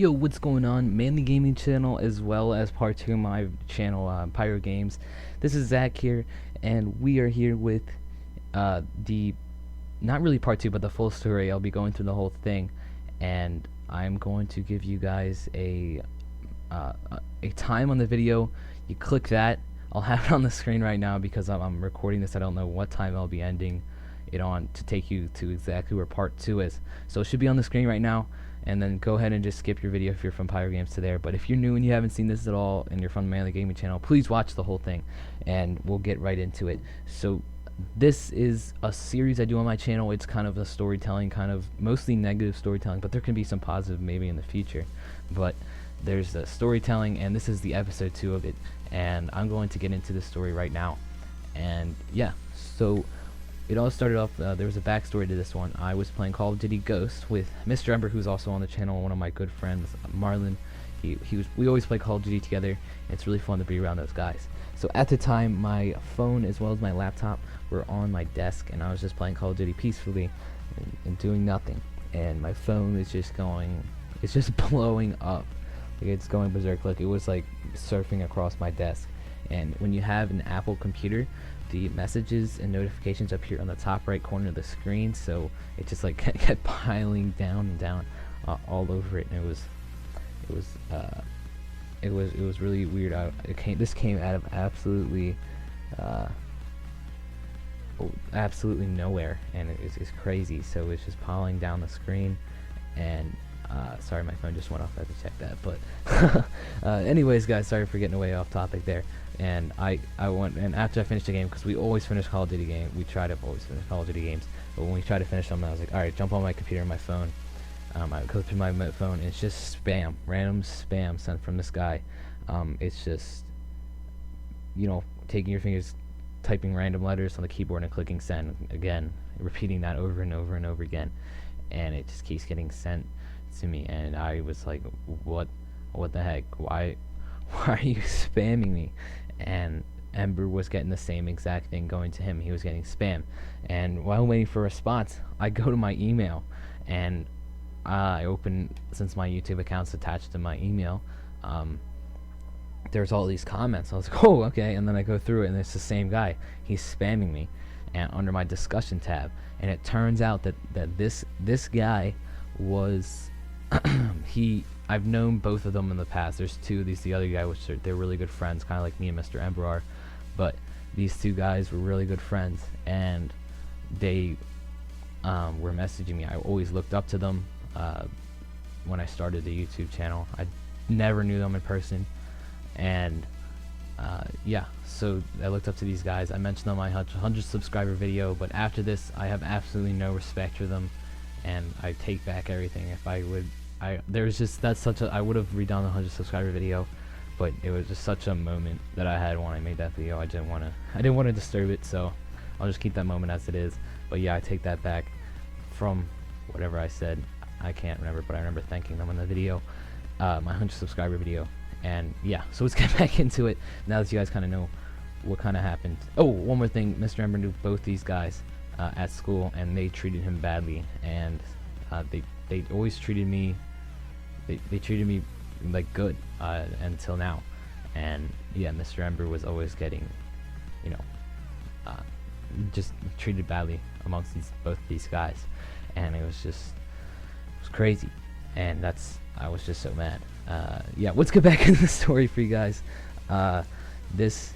Yo, what's going on? Manly Gaming channel as well as part 2 of my channel, PyroGames. This is Zach here, and we are here with the, not really part 2, but the full story. I'll be going through the whole thing, and I'm going to give you guys a time on the video. You click that. I'll have it on the screen right now because I'm recording this. I don't know what time I'll be ending it on to take you to exactly where part 2 is. So it should be on the screen right now. And then go ahead and just skip your video if you're from PyroGames to there. But if you're new and you haven't seen this at all and you're from the Manly Gaming channel, please watch the whole thing and we'll get right into it. So this is a series I do on my channel. It's kind of a storytelling, kind of mostly negative storytelling, but there can be some positive maybe in the future. But there's the storytelling, and this is the episode 2 of it, and I'm going to get into the story right now. And yeah, so it all started off, there was a backstory to this one. I was playing Call of Duty Ghost with Mr. Ember, who's also on the channel, one of my good friends, Marlon. We always play Call of Duty together. It's really fun to be around those guys. So at the time, my phone as well as my laptop were on my desk, and I was just playing Call of Duty peacefully and doing nothing. And my phone is just going, it's just blowing up. Like, it's going berserk. Like, it was like surfing across my desk. And when you have an Apple computer, the messages and notifications appear on the top right corner of the screen, so it just like kept piling down and down all over it, and it was really weird. This came out of absolutely nowhere, and it's crazy. So it's just piling down the screen, and sorry, my phone just went off. I had to check that. But anyways, guys, sorry for getting away off topic there. And I went, and after I finished the game, because we always finish Call of Duty game, we try to always finish Call of Duty games, but when we try to finish them, I was like, alright, jump on my computer and my phone. I go through my phone, and it's just spam, random spam sent from this guy. It's just, you know, taking your fingers, typing random letters on the keyboard and clicking send again, repeating that over and over and over again, and it just keeps getting sent to me. And I was like, what the heck, why are you spamming me? And Ember was getting the same exact thing going to him. He was getting spam, and while waiting for a response, I go to my email, and I open, since my YouTube account's attached to my email, there's all these comments. I was like, oh, okay. And then I go through it, and it's the same guy. He's spamming me, and under my discussion tab, and it turns out that this guy was I've known both of them in the past. There's two. The other guy, which they're really good friends, kind of like me and Mr. Ember are, but these two guys were really good friends, and they were messaging me. I always looked up to them when I started the YouTube channel. I never knew them in person, and yeah, so I looked up to these guys. I mentioned on my 100 subscriber video, but after this, I have absolutely no respect for them, and I take back everything. If I would, there's just, that's such a, I would have redone the 100 subscriber video, but it was just such a moment that I had when I made that video. I didn't want to disturb it, so I'll just keep that moment as it is. But yeah, I take that back from whatever I said. I can't remember, but I remember thanking them in the video, my 100 subscriber video. And yeah, so let's get back into it now that you guys kind of know what kind of happened. Oh, one more thing, Mr. Ember knew both these guys at school, and they treated him badly, and they always treated me, they treated me like good until now. And yeah, Mr. Ember was always getting, you know, just treated badly amongst both these guys, and it was crazy, and I was just so mad. Yeah, let's get back into the story for you guys. This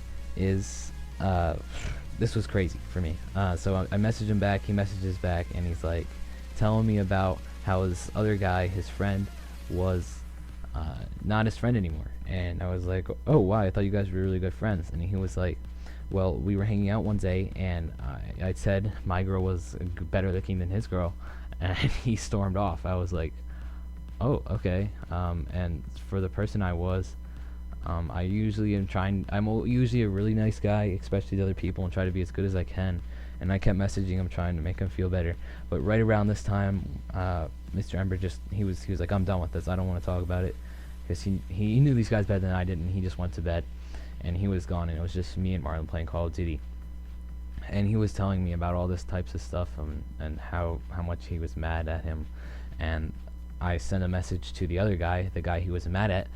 was crazy for me. So I messaged him back, he messages back, and he's like telling me about how his other guy, his friend, was not his friend anymore. And I was like, oh wow, I thought you guys were really good friends. And he was like, well, we were hanging out one day, and I said my girl was better looking than his girl, and he stormed off. I was like, oh, okay. And for the person I was, I usually I'm usually a really nice guy, especially to other people, and try to be as good as I can. And I kept messaging him, trying to make him feel better. But right around this time, Mr. Ember he was like, I'm done with this. I don't want to talk about it, because he knew these guys better than I did, and he just went to bed, and he was gone, and it was just me and Marlon playing Call of Duty. And he was telling me about all this types of stuff, and how much he was mad at him, and I sent a message to the other guy, the guy he was mad at,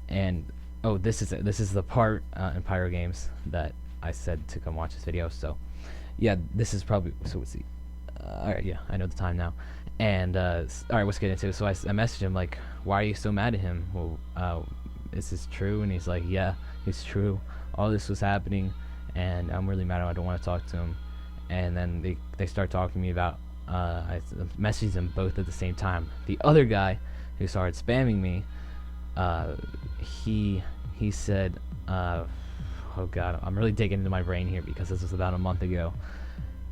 and oh, this is it. This is the part in PyroGames that I said to come watch this video. So yeah, this is probably, so let's see. Alright, yeah, I know the time now. And alright, let's get into it. So I messaged him like, why are you so mad at him? Well, is this true? And he's like, yeah, it's true. All this was happening, and I'm really mad. I don't want to talk to him. And then they start talking to me about, I messaged them both at the same time. The other guy who started spamming me, he said, oh god, I'm really digging into my brain here because this was about a month ago.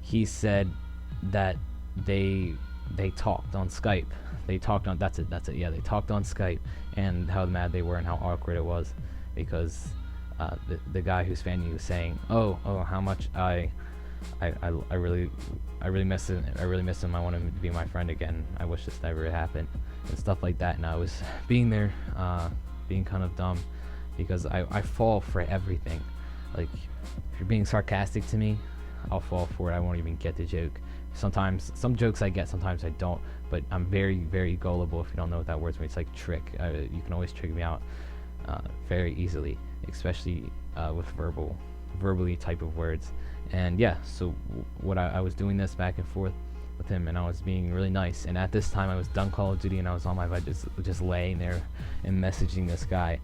He said that they talked on Skype. They talked on, that's it, yeah, they talked on Skype, and how mad they were and how awkward it was because the guy who's fanning you was saying, oh, how much I really miss him. I really miss him. I want him to be my friend again. I wish this never happened, and stuff like that. And I was being there, being kind of dumb, because I fall for everything. Like, if you're being sarcastic to me, I'll fall for it. I won't even get the joke. Sometimes, some jokes I get, sometimes I don't. But I'm very, very gullible. If you don't know what that word means, it's like trick. You can always trick me out very easily, especially with verbally type of words. And yeah, so what I was doing this back and forth with him, and I was being really nice. And at this time, I was done Call of Duty, and I was on my bed, just laying there and messaging this guy.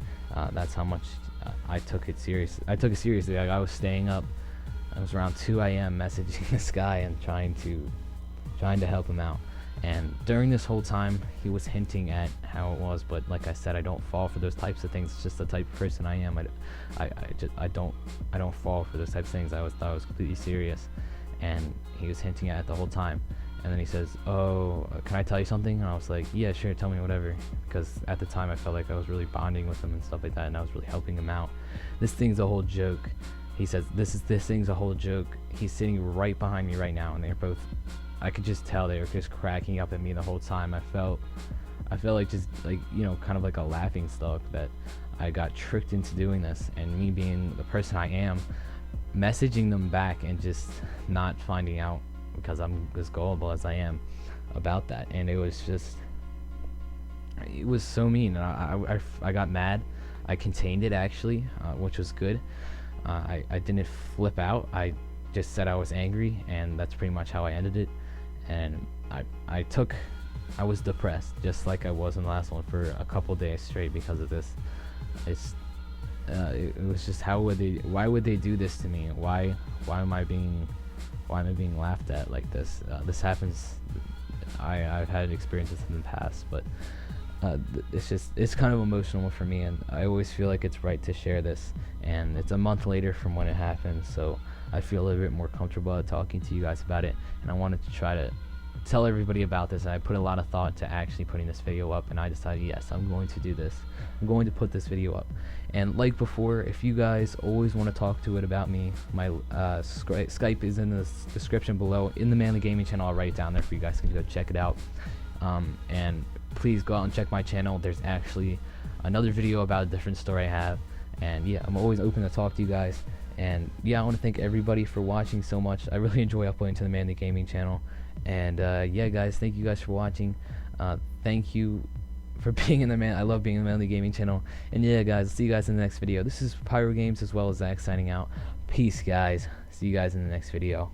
That's how much I took it serious. I took it seriously. Like, I was staying up. I was around 2 a.m. messaging this guy and trying to help him out. And during this whole time, he was hinting at how it was, but like I said, I don't fall for those types of things. It's just the type of person I am. I don't fall for those types of things. Thought I was completely serious, and he was hinting at it the whole time. And then he says, "Oh, can I tell you something?" And I was like, "Yeah, sure, tell me whatever." Because at the time, I felt like I was really bonding with him and stuff like that, and I was really helping him out. This thing's a whole joke. He says, "This thing's a whole joke." He's sitting right behind me right now, and they're both. I could just tell they were just cracking up at me the whole time. I felt like just like, you know, kind of like a laughing stock that I got tricked into doing this, and me being the person I am, messaging them back and just not finding out because I'm as gullible as I am about that. And it was so mean. And I got mad. I contained it actually, which was good. I didn't flip out. I just said I was angry, and that's pretty much how I ended it. And I was depressed, just like I was in the last one, for a couple days straight because of this. It was just, why would they do this to me? Why am I being laughed at like this? This happens. I've had experiences in the past, but it's kind of emotional for me, and I always feel like it's right to share this. And it's a month later from when it happened, so I feel a little bit more comfortable at talking to you guys about it, and I wanted to try to tell everybody about this. And I put a lot of thought to actually putting this video up, and I decided, yes, I'm going to do this. I'm going to put this video up. And like before, if you guys always want to talk to it about me, my Skype is in the description below. In the Manly Gaming channel, I'll write it down there for you guys to go check it out. And please go out and check my channel. There's actually another video about a different story I have. And yeah, I'm always open to talk to you guys. And yeah, I want to thank everybody for watching so much. I really enjoy uploading to the Manly Gaming channel. And yeah, guys, thank you guys for watching. Thank you for being in the I love being in the Manly Gaming channel. And yeah, guys, I'll see you guys in the next video. This is PyroGames as well as Zach signing out. Peace, guys. See you guys in the next video.